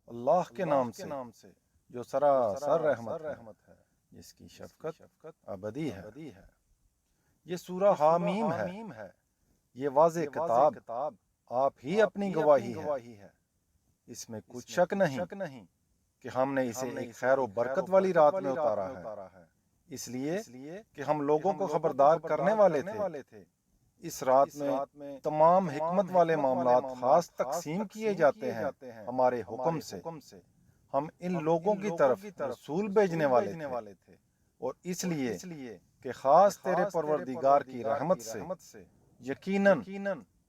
اللہ کے نام سے جو سراسر رحمت ہے، جس کی شفقت ابدی ہے۔ یہ سورہ حامیم ہے، یہ واضح کتاب آپ ہی اپنی گواہی ہے۔ اس میں کچھ شک نہیں کہ ہم نے اسے ایک خیر و برکت والی رات میں اتارا ہے، اس لیے کہ ہم لوگوں کو خبردار کرنے والے تھے۔ اس رات میں تمام حکمت والے معاملات خاص تقسیم کیے جاتے ہیں ہمارے حکم سے۔ ہم ان لوگوں کی طرف رسول بھیجنے والے تھے، اور اس لیے کہ خاص تیرے پروردگار کی رحمت سے یقیناً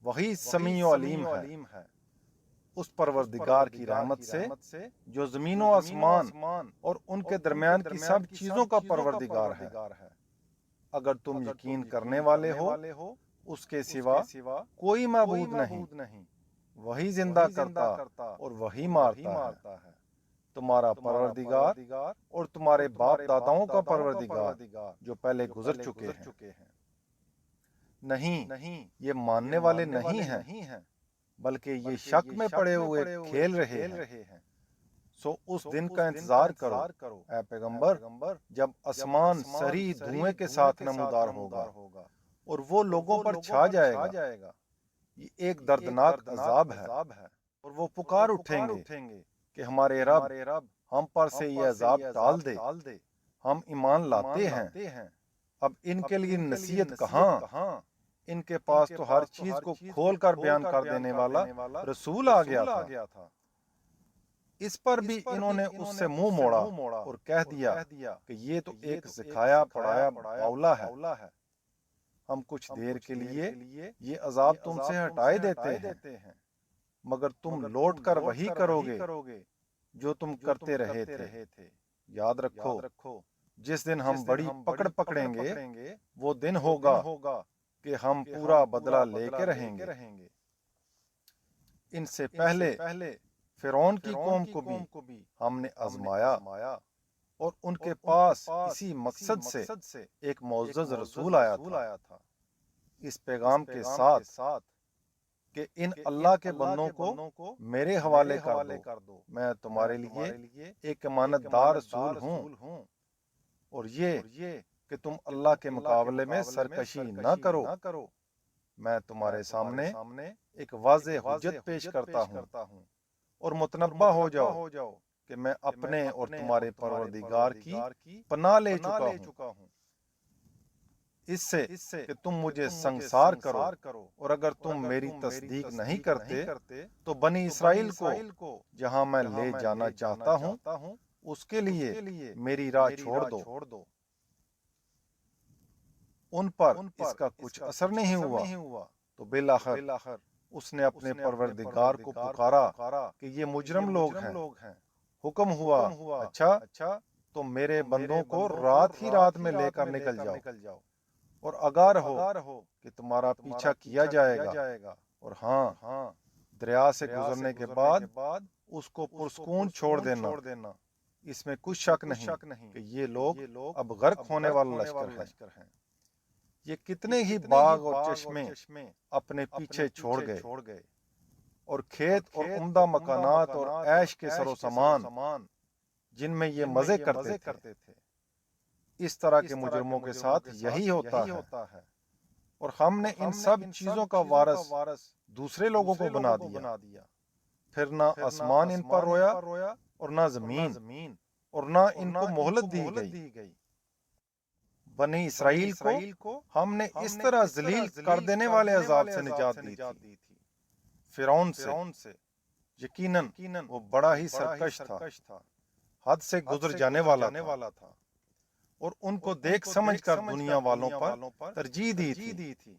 وہی سمیع و علیم ہے، اس پروردگار کی رحمت سے جو زمین و آسمان اور ان کے درمیان کی سب چیزوں کا پروردگار ہے۔ اگر تم یقین کرنے والے ہو اس کے سوا کوئی معبود نہیں، وہی زندہ کرتا اور وہی مارتا ہے۔ تمہارا پروردگار اور تمہارے باپ داداؤں کا پروردگار جو پہلے گزر چکے ہیں۔ نہیں، یہ ماننے والے نہیں ہیں، بلکہ یہ شک میں پڑے ہوئے کھیل رہے ہیں۔ سو اس دن کا انتظار کرو اے پیغمبر، جب آسمان سری دھوئیں کے ساتھ نمودار ہوگا اور وہ لوگوں پر چھا جائے گا۔ یہ ایک دردناک عذاب ہے، اور وہ پکار اٹھیں گے کہ ہمارے رب ہم پر سے یہ عذاب ٹال دے، ہم ایمان لاتے ہیں۔ اب ان کے لیے نصیحت کہاں؟ ان کے پاس تو ہر چیز کو کھول کر بیان کر دینے والا رسول آ گیا تھا۔ اس پر بھی انہوں نے اس سے منہ موڑا اور کہہ دیا کہ یہ تو ایک سکھایا پڑھایا باولا ہے۔ ہم کچھ دیر کے لیے یہ عذاب تم سے ہٹائے دیتے ہیں، مگر تم لوٹ کر وہی کرو گے جو تم کرتے رہے تھے۔ یاد رکھو، جس دن ہم بڑی پکڑ پکڑیں گے وہ دن ہوگا کہ ہم پورا بدلہ لے کے رہیں گے۔ ان سے پہلے فرعون کی قوم کو بھی ہم نے آزمایا، اور ان کے پاس اسی مقصد سے ایک معزز رسول آیا تھا، اس پیغام کے ساتھ کہ ان اللہ کے بندوں کو میرے حوالے کر دو، میں تمہارے لیے ایک امانت دار رسول ہوں، اور یہ کہ تم اللہ کے مقابلے میں سرکشی نہ کرو۔ میں تمہارے سامنے ایک واضح حجت پیش کرتا ہوں، اور متنبہ ہو جاؤ کہ میں اپنے اور تمہارے پروردگار کی پناہ لے چکا ہوں، اس سے کہ تم مجھے سنگسار کرو، اور اگر تم میری تصدیق نہیں کرتے تو بنی اسرائیل کو جہاں میں لے جانا چاہتا ہوں اس کے لیے میری راہ چھوڑ دو۔ ان پر اس کا کچھ اثر نہیں ہوا، تو بالآخر اس نے اپنے پروردگار کو پکارا کہ یہ مجرم لوگ ہیں۔ حکم ہوا، اچھا تو میرے بندوں کو رات ہی رات میں لے کر نکل جاؤ، اور آگاہ رہو کہ تمہارا پیچھا کیا جائے گا، اور ہاں، دریا سے گزرنے کے بعد اس کو پرسکون چھوڑ دینا۔ اس میں کچھ شک نہیں کہ یہ لوگ اب غرق ہونے والا لشکر ہیں۔ یہ کتنے ہی باغ اور چشمے اپنے پیچھے چھوڑ گئے، اور کھیت اور عمدہ مکانات اور عیش کے سر و سامان جن میں یہ مزے کرتے تھے۔ اس طرح کے مجرموں کے ساتھ یہی ہوتا ہے، اور ہم نے ان سب چیزوں کا وارث دوسرے لوگوں کو بنا دیا۔ پھر نہ آسمان ان پر رویا اور نہ زمین، اور نہ ان کو مہلت دی گئی۔ بنی اسرائیل کو ہم نے اس طرح ذلیل کر دینے والے عذاب سے نجات دی تھی، فرعون سے۔ یقیناً وہ بڑا ہی سرکش تھا، حد سے گزر جانے والا تھا، اور ان کو دیکھ سمجھ کر دنیا والوں پر ترجیح دی تھی،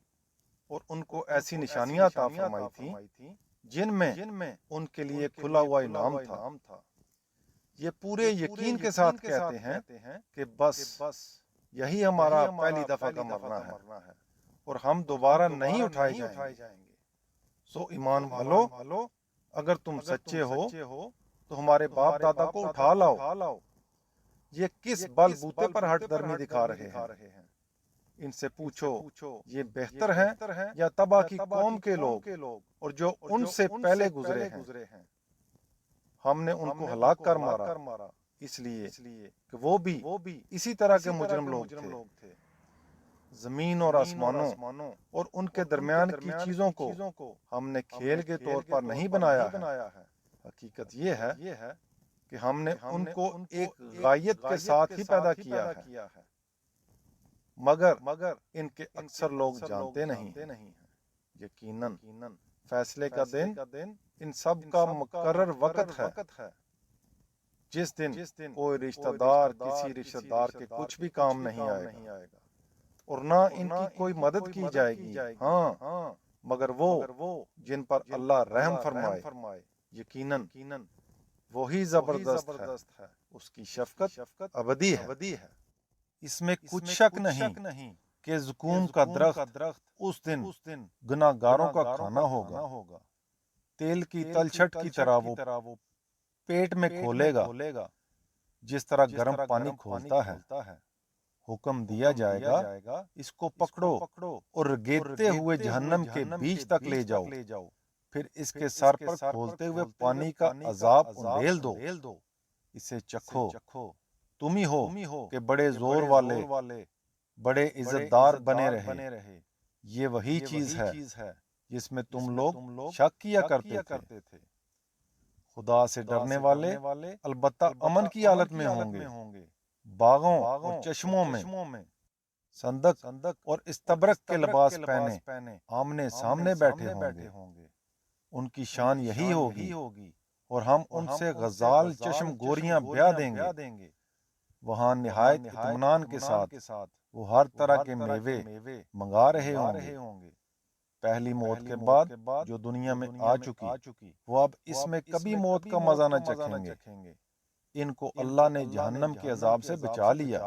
اور ان کو ایسی نشانیاں عطا فرمائی تھیں جن میں ان کے لیے کھلا ہوا انعام تھا۔ یہ پورے یقین کے ساتھ کہتے ہیں کہ بس یہی ہمارا پہلی دفعہ کا مرنا ہے، اور ہم دوبارہ نہیں اٹھائے جائیں گے۔ سو ایمان والو، اگر تم سچے ہو تو ہمارے باپ دادا کو اٹھا لاؤ۔ یہ کس بل بوتے پر ہٹ درمی دکھا رہے ہیں؟ ان سے پوچھو، یہ بہتر ہے یا تباہ کی قوم کے لوگ اور جو ان سے پہلے گزرے ہیں؟ ہم نے ان کو ہلاک کر مارا، اس لیے کہ وہ بھی اسی طرح کے مجرم لوگ تھے۔ زمین اور آسمانوں اور ان کے درمیان کی چیزوں کو ہم نے کھیل کے طور پر نہیں بنایا ہے، حقیقت یہ ہے کہ ہم نے ان کو ایک غایت کے ساتھ ہی پیدا کیا ہے، مگر ان کے اکثر لوگ جانتے نہیں ہیں۔ یقیناً فیصلے کا دن ان سب کا مقرر وقت ہے، جس دن کوئی رشتہ دار کسی رشتہ دار کے کچھ بھی کام نہیں آئے گا، اور نہ ان کی کوئی مدد کی جائے گی، ہاں مگر وہ جن پر اللہ رحم فرمائے۔ یقیناً وہی زبردست ہے، اس کی شفقت ابدی ہے۔ اس میں کچھ شک نہیں کہ زقوم کا درخت اس دن گناہ گاروں کا کھانا ہوگا۔ تیل کی تلچھٹ کی طرح وہ پیٹ میں کھولے گا، جس طرح گرم پانی کھولتا ہے۔ حکم دیا جائے گا، اس کو پکڑو اور ریگتے ہوئے جہنم کے بیچ تک لے جاؤ، پھر اس کے سر پر کھولتے ہوئے پانی کا عذاب انڈیل دو، اسے چکھو، تم ہی ہو کہ بڑے زور والے، بڑے عزت دار بنے رہے۔ یہ وہی چیز ہے جس میں تم لوگ شک کیا کرتے تھے۔ خدا سے ڈرنے والے البتہ امن کی حالت میں ہوں گے، باغوں اور چشموں میں صندق اور استبرق کے لباس پہنے آمنے سامنے بیٹھے ہوں گے۔ ان کی شان یہی ہوگی، اور ہم ان سے غزال چشم گوریاں بیاہ دیں گے۔ وہاں نہایت اطمینان کے ساتھ وہ ہر طرح کے میوے منگا رہے ہوں گے۔ پہلی موت کے بعد جو دنیا میں آ چکی، وہ اب اس میں کبھی موت کا مزہ نہ چکھیں گے۔ ان کو اللہ نے جہنم کے عذاب سے بچا لیا،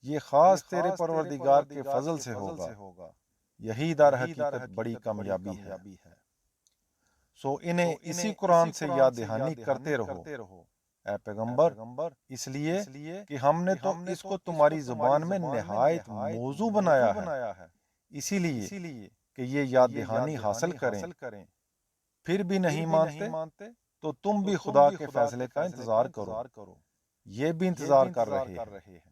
یہ خاص تیرے پروردگار کے فضل سے ہوگا، یہی در حقیقت بڑی کامیابی ہے۔ سو انہیں اسی قرآن سے یاد دہانی کرتے رہو اے پیغمبر، اس لیے کہ ہم نے تو اس کو تمہاری زبان میں نہایت موزوں بنایا ہے، اسی لیے کہ یہ یاد دہانی حاصل کریں۔ پھر بھی نہیں مانتے تو تم بھی خدا کے فیصلے کا انتظار کرو، یہ بھی انتظار کر رہے ہیں۔